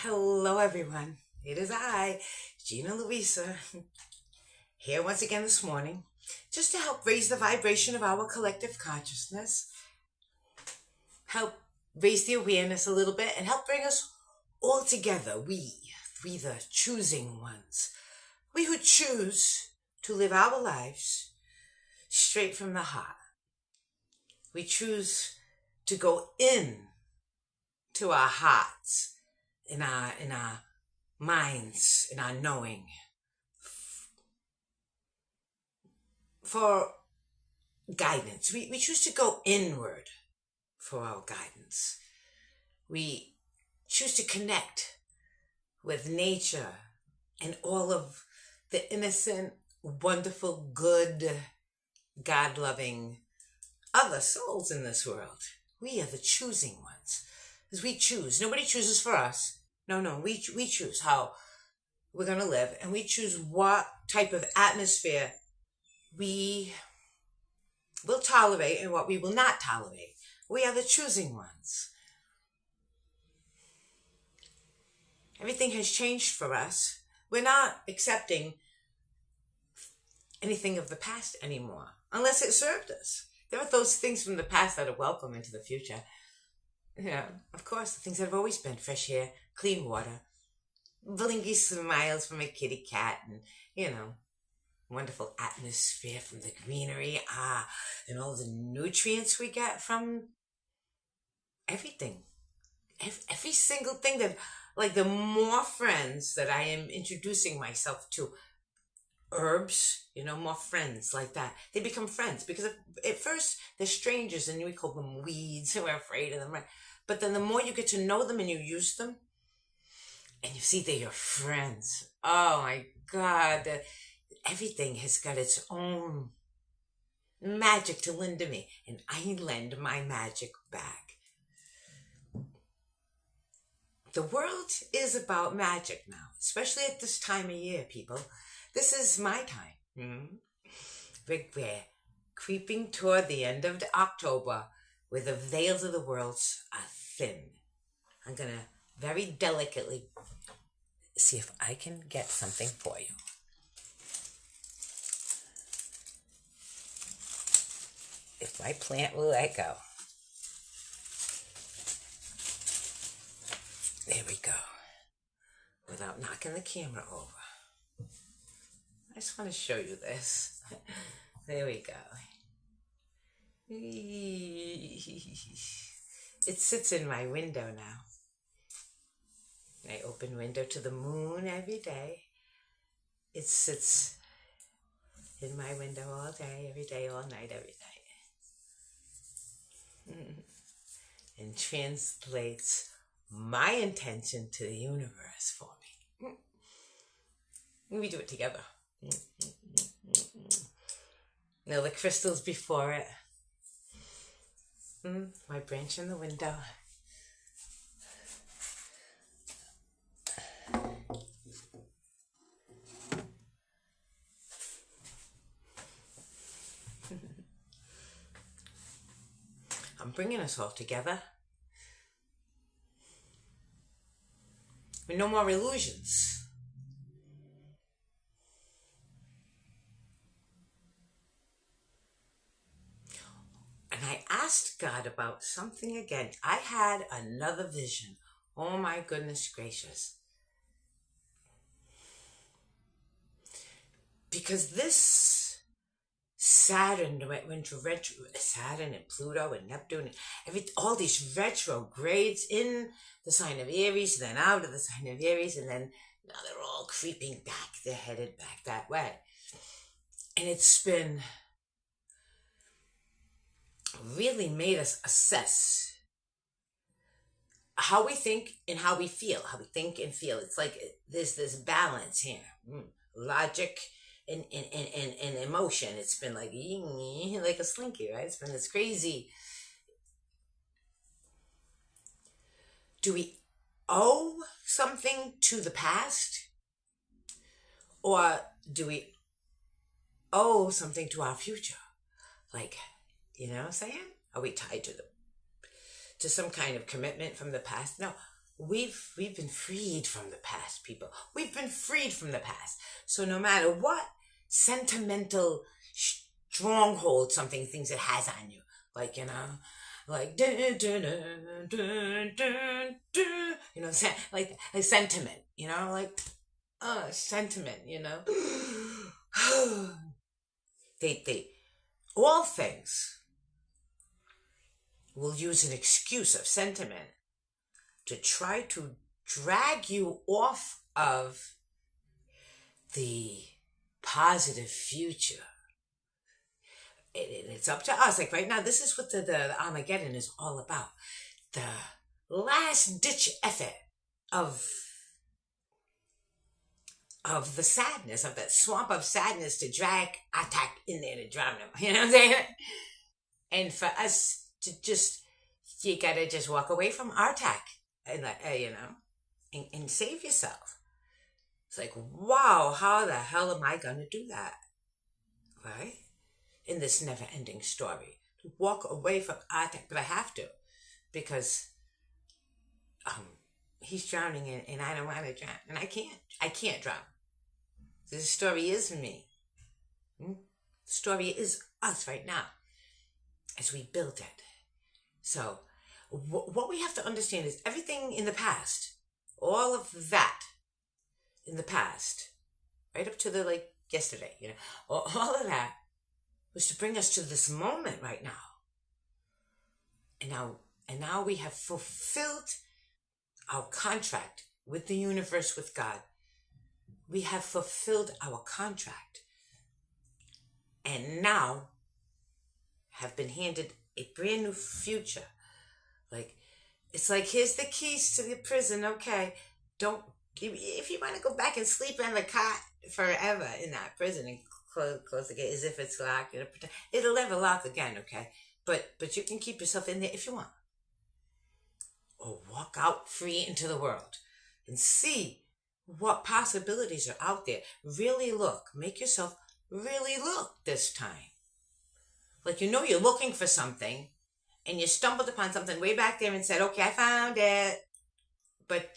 Hello, everyone. It is I, Gina Luisa, here once again this morning, just to help raise the vibration of our collective consciousness, help raise the awareness a little bit, and help bring us all together. We the choosing ones, we who choose to live our lives straight from the heart. We choose to go in to our hearts, in our minds, in our knowing, for guidance. We choose to go inward for our guidance. We choose to connect with nature and all of the innocent, wonderful, good, God-loving other souls in this world. We are the choosing ones. As we choose. Nobody chooses for us. No, we choose how we're going to live, and we choose what type of atmosphere we will tolerate and what we will not tolerate. We are the choosing ones. Everything has changed for us. We're not accepting anything of the past anymore, unless it served us. There are those things from the past that are welcome into the future. Yeah, of course, the things that have always been: fresh air, clean water, blingy smiles from a kitty cat, and, wonderful atmosphere from the greenery, and all the nutrients we get from everything. Every single thing that, like, the more friends that I am introducing myself to, herbs, more friends like that. They become friends because at first they're strangers and we call them weeds and we're afraid of them, right? But then the more you get to know them and you use them and you see they're your friends, oh my God, everything has got its own magic to lend to me, and I lend my magic back. The world is about magic now, especially at this time of year, people. This is my time. We're creeping toward the end of October, where the veils of the world are thin. I'm going to very delicately see if I can get something for you. If my plant will let go. There we go. Without knocking the camera over. I just want to show you this. There we go. It sits in my window now. I open window to the moon every day. It sits in my window all day, every day, all night, every night. And translates my intention to the universe for me. We do it together. Now the crystals before it. My branch in the window. I'm bringing us all together. With no more illusions. And I asked God about something again. I had another vision. Oh my goodness gracious. Because this Saturn went to retro, Saturn and Pluto and Neptune, and all these retrogrades in the sign of Aries, then out of the sign of Aries, and then now they're all creeping back. They're headed back that way. And it's been really made us assess how we think and how we feel. How we think and feel. It's like there's this balance here. Logic and emotion. It's been like a slinky, right? It's been this crazy. Do we owe something to the past? Or do we owe something to our future? Like, you know what I'm saying? Are we tied to some kind of commitment from the past? No. we've been freed from the past, people. We've been freed from the past. So no matter what sentimental stronghold something thinks it has on you, like, like dun, dun, dun, dun, dun, dun, like a sentiment, like sentiment, they all things will use an excuse of sentiment to try to drag you off of the positive future. It's up to us. Like right now, this is what the Armageddon is all about. The last ditch effort of the sadness, of that swamp of sadness, to drag Artak in there to drown him. You know what I'm saying? And for us to you gotta just walk away from Artak and and save yourself. It's like, wow, how the hell am I gonna do that? Right? In this never-ending story, to walk away from Artak, but I have to, because he's drowning and I don't want to drown, and I can't drown. This story is me. The story is us right now, as we build it. So, what we have to understand is everything in the past, all of that in the past, right up to the yesterday, all of that was to bring us to this moment right now. And now we have fulfilled our contract with the universe, with God. We have fulfilled our contract. And now have been handed a brand new future. It's like, here's the keys to the prison. Okay, if you want to go back and sleep on the cot forever in that prison and close the gate as if it's locked, it'll never lock again. Okay, but you can keep yourself in there if you want, or walk out free into the world and see what possibilities are out there. Really look. Make yourself really look this time. Like you're looking for something and you stumbled upon something way back there and said, okay, I found it. But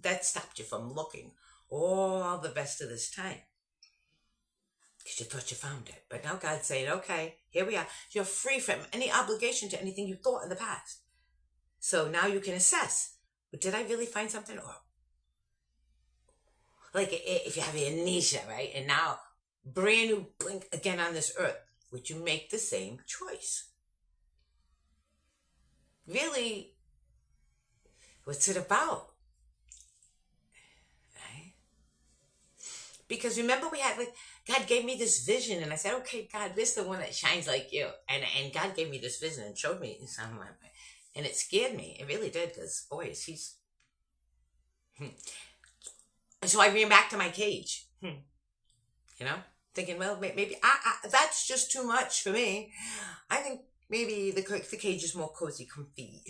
that stopped you from looking all the best of this time. Because you thought you found it. But now God's saying, okay, here we are. You're free from any obligation to anything you thought in the past. So now you can assess, but did I really find something? Or like if you have amnesia, right? And now brand new blink again on this earth, would you make the same choice? Really, what's it about? Right? Because remember we had God gave me this vision and I said, okay, God, this is the one that shines like you. And God gave me this vision and showed me something like that. And it scared me. It really did, because boys, he's... So I ran back to my cage. Thinking, well, maybe that's just too much for me. I think maybe the cage is more cozy, comfy.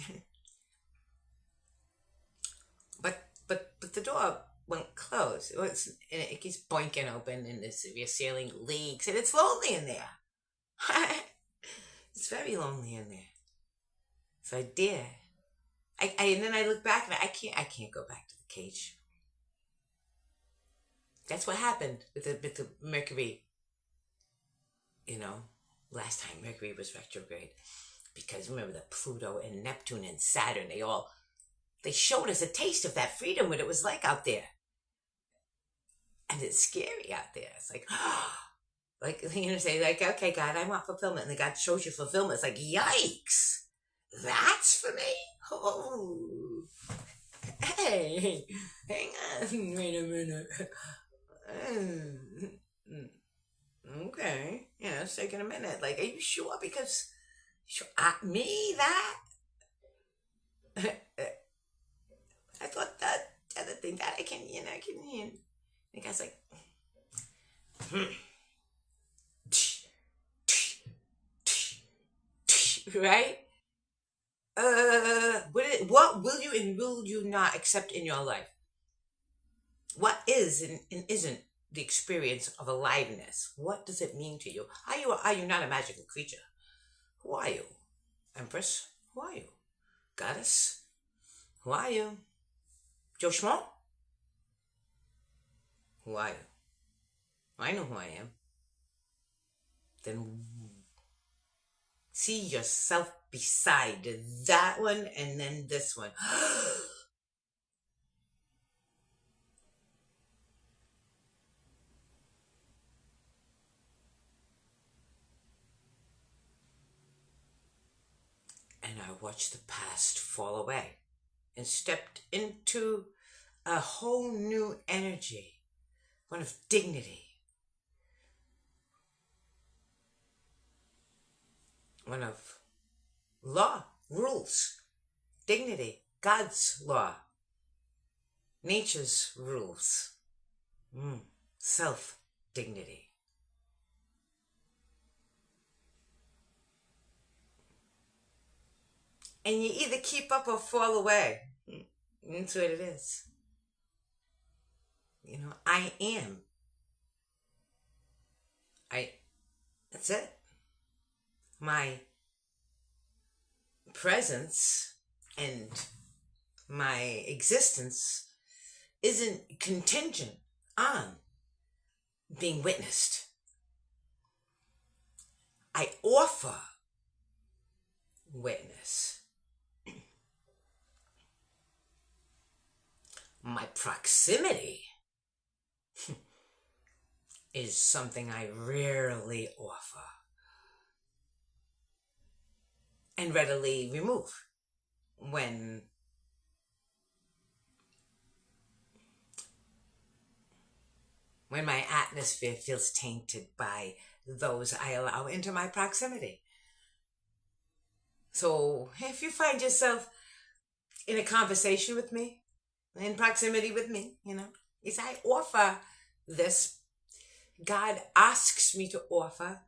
But the door won't close. It keeps boinking open, and the ceiling leaks, and it's lonely in there. It's very lonely in there. So I dare. And then I look back and I can't go back to the cage. That's what happened with the Mercury. Last time Mercury was retrograde. Because remember the Pluto and Neptune and Saturn, they showed us a taste of that freedom, what it was like out there. And it's scary out there. It's like, say okay, God, I want fulfillment. And then God shows you fulfillment. It's like, yikes. That's for me? Oh. Hey, hang on. Wait a minute. Okay. It's taking a minute. Are you sure? Because me that? I thought that other thing that I can. The guy's like, right? What will you and will you not accept in your life? What is and isn't the experience of aliveness? What does it mean to you? Are you not a magical creature? Who are you? Empress? Who are you? Goddess? Who are you? Joe Schmo? Who are you? I know who I am. Then see yourself beside that one and then this one. And I watched the past fall away and stepped into a whole new energy, one of dignity, one of law, rules, dignity, God's law, nature's rules, self-dignity. And you either keep up or fall away. That's what it is. I am. That's it. My presence and my existence isn't contingent on being witnessed. I offer witness. My proximity is something I rarely offer and readily remove when my atmosphere feels tainted by those I allow into my proximity. So if you find yourself in a conversation with me, in proximity with me, is I offer this. God asks me to offer.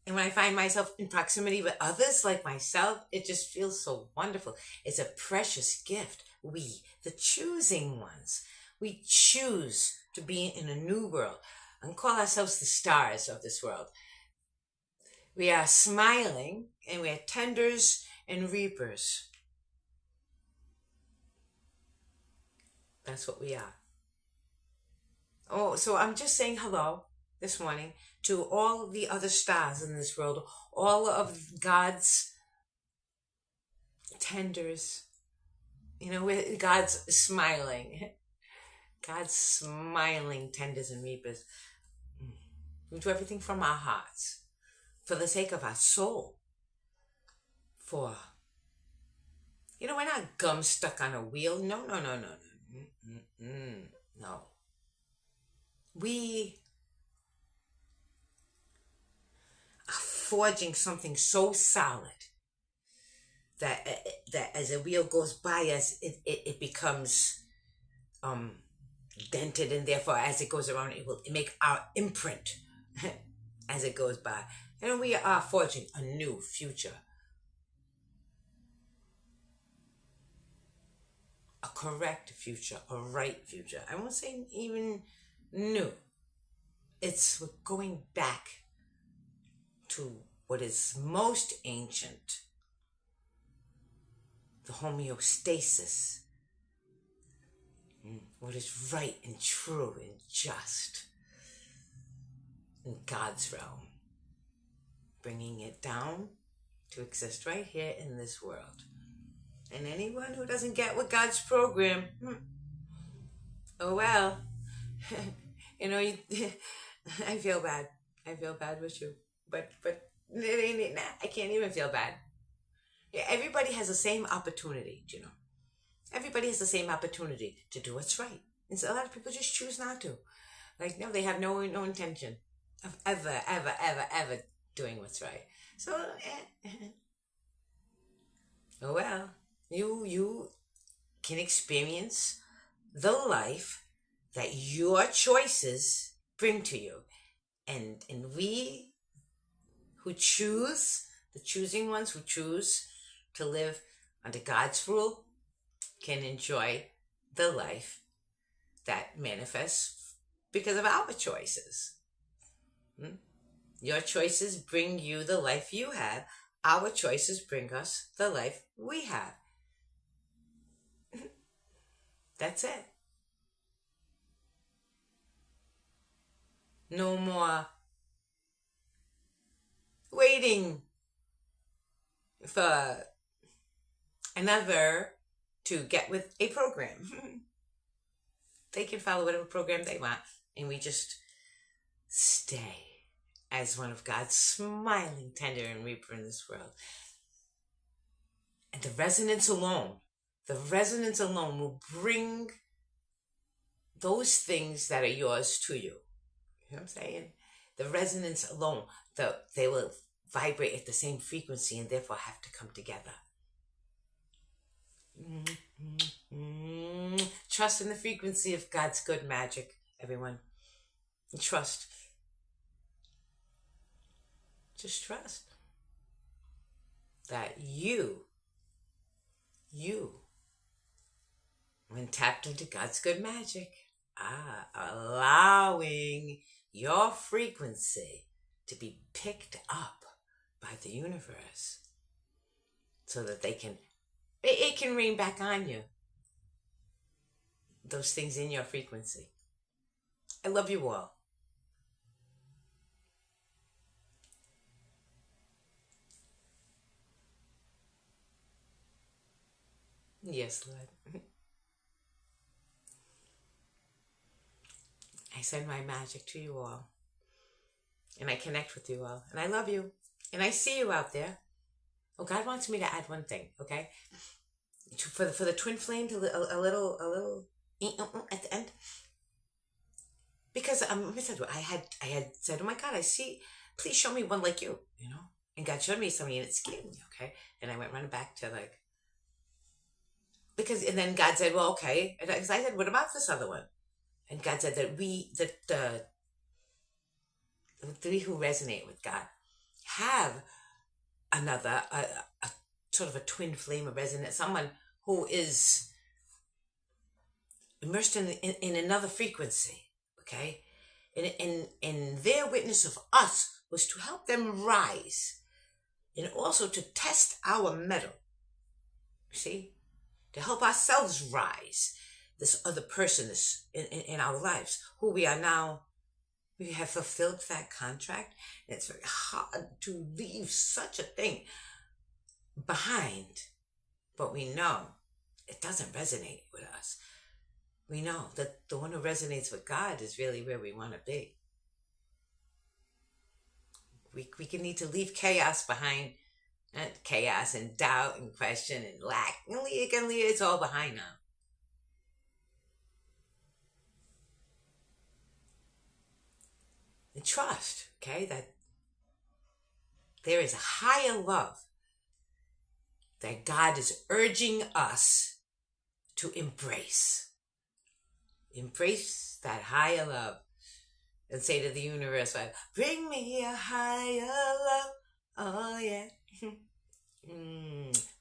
And when I find myself in proximity with others like myself, it just feels so wonderful. It's a precious gift. We, the choosing ones, we choose to be in a new world and call ourselves the stars of this world. We are smiling and we are tenders and reapers. That's what we are. Oh, so I'm just saying hello this morning to all the other stars in this world, all of God's tenders. God's smiling. God's smiling tenders and reapers. We do everything from our hearts, for the sake of our soul. We're not gum stuck on a wheel. No. No. We are forging something so solid that as a wheel goes by us, it becomes dented, and therefore as it goes around, it will make our imprint as it goes by. And we are forging a new future. A correct future, a right future. I won't say even new. We're going back to what is most ancient, the homeostasis, what is right and true and just in God's realm, bringing it down to exist right here in this world. And anyone who doesn't get with God's program, oh well. I feel bad. I feel bad with you. But I can't even feel bad. Yeah, everybody has the same opportunity, Everybody has the same opportunity to do what's right. And so a lot of people just choose not to. No, they have no intention of ever doing what's right. So, oh well. You can experience the life that your choices bring to you. And we who choose, the choosing ones who choose to live under God's rule, can enjoy the life that manifests because of our choices. Your choices bring you the life you have. Our choices bring us the life we have. That's it. No more waiting for another to get with a program. They can follow whatever program they want, and we just stay as one of God's smiling, tender, and reaper in this world. And the resonance alone will bring those things that are yours to you. You know what I'm saying? The resonance alone, they will vibrate at the same frequency and therefore have to come together. Trust in the frequency of God's good magic, everyone. Trust. Just trust that you, when tapped into God's good magic, are allowing your frequency to be picked up by the universe so that it can rain back on you those things in your frequency. I love you all. Yes, Lord. I send my magic to you all. And I connect with you all. And I love you. And I see you out there. Oh, God wants me to add one thing, okay? For the twin flame, a little at the end. Because I had said, oh my God, I see, please show me one like you, you know? And God showed me something and it scared me, okay? And I went running back to and then God said, well, okay. And I said, what about this other one? And God said that the three who resonate with God have another, a sort of a twin flame of resonance, someone who is immersed in another frequency, okay? And their witness of us was to help them rise and also to test our mettle, see? To help ourselves rise. This other person is in our lives, who we are now, we have fulfilled that contract. And it's very hard to leave such a thing behind. But we know it doesn't resonate with us. We know that the one who resonates with God is really where we want to be. We can need to leave chaos behind, and chaos and doubt and question and lack. It's all behind now. And trust, okay, that there is a higher love that God is urging us to embrace. Embrace that higher love and say to the universe, bring me a higher love. Oh, yeah.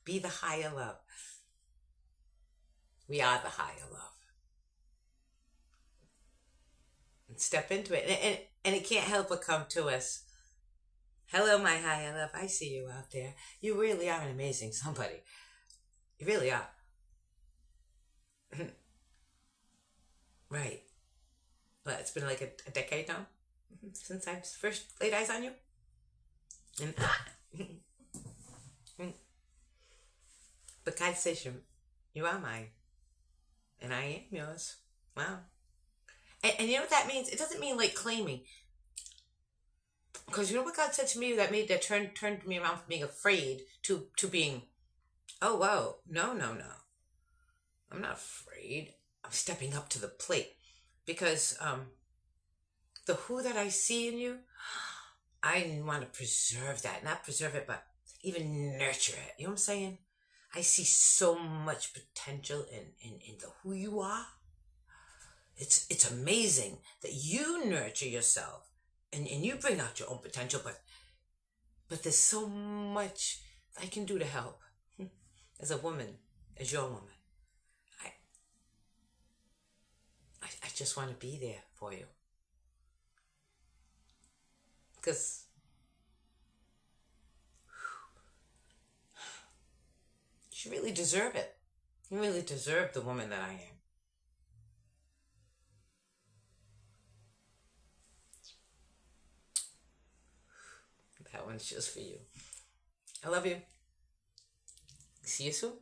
Be the higher love. We are the higher love. And step into it. And it can't help but come to us. Hello, my higher love. I see you out there. You really are an amazing somebody. You really are. Right. Well, it's been like a decade now since I first laid eyes on you. And but God says you are mine. And I am yours. Wow. And you know what that means? It doesn't mean like claiming. Because you know what God said to me that turned me around from being afraid to being, oh, whoa, no. I'm not afraid. I'm stepping up to the plate. Because the who that I see in you, I want to preserve that. Not preserve it, but even nurture it. You know what I'm saying? I see so much potential in the who you are. It's amazing that you nurture yourself and you bring out your own potential, but there's so much I can do to help. As a woman, as your woman. I just want to be there for you. Because you really deserve it. You really deserve the woman that I am. one's just for you. I love you. See you soon.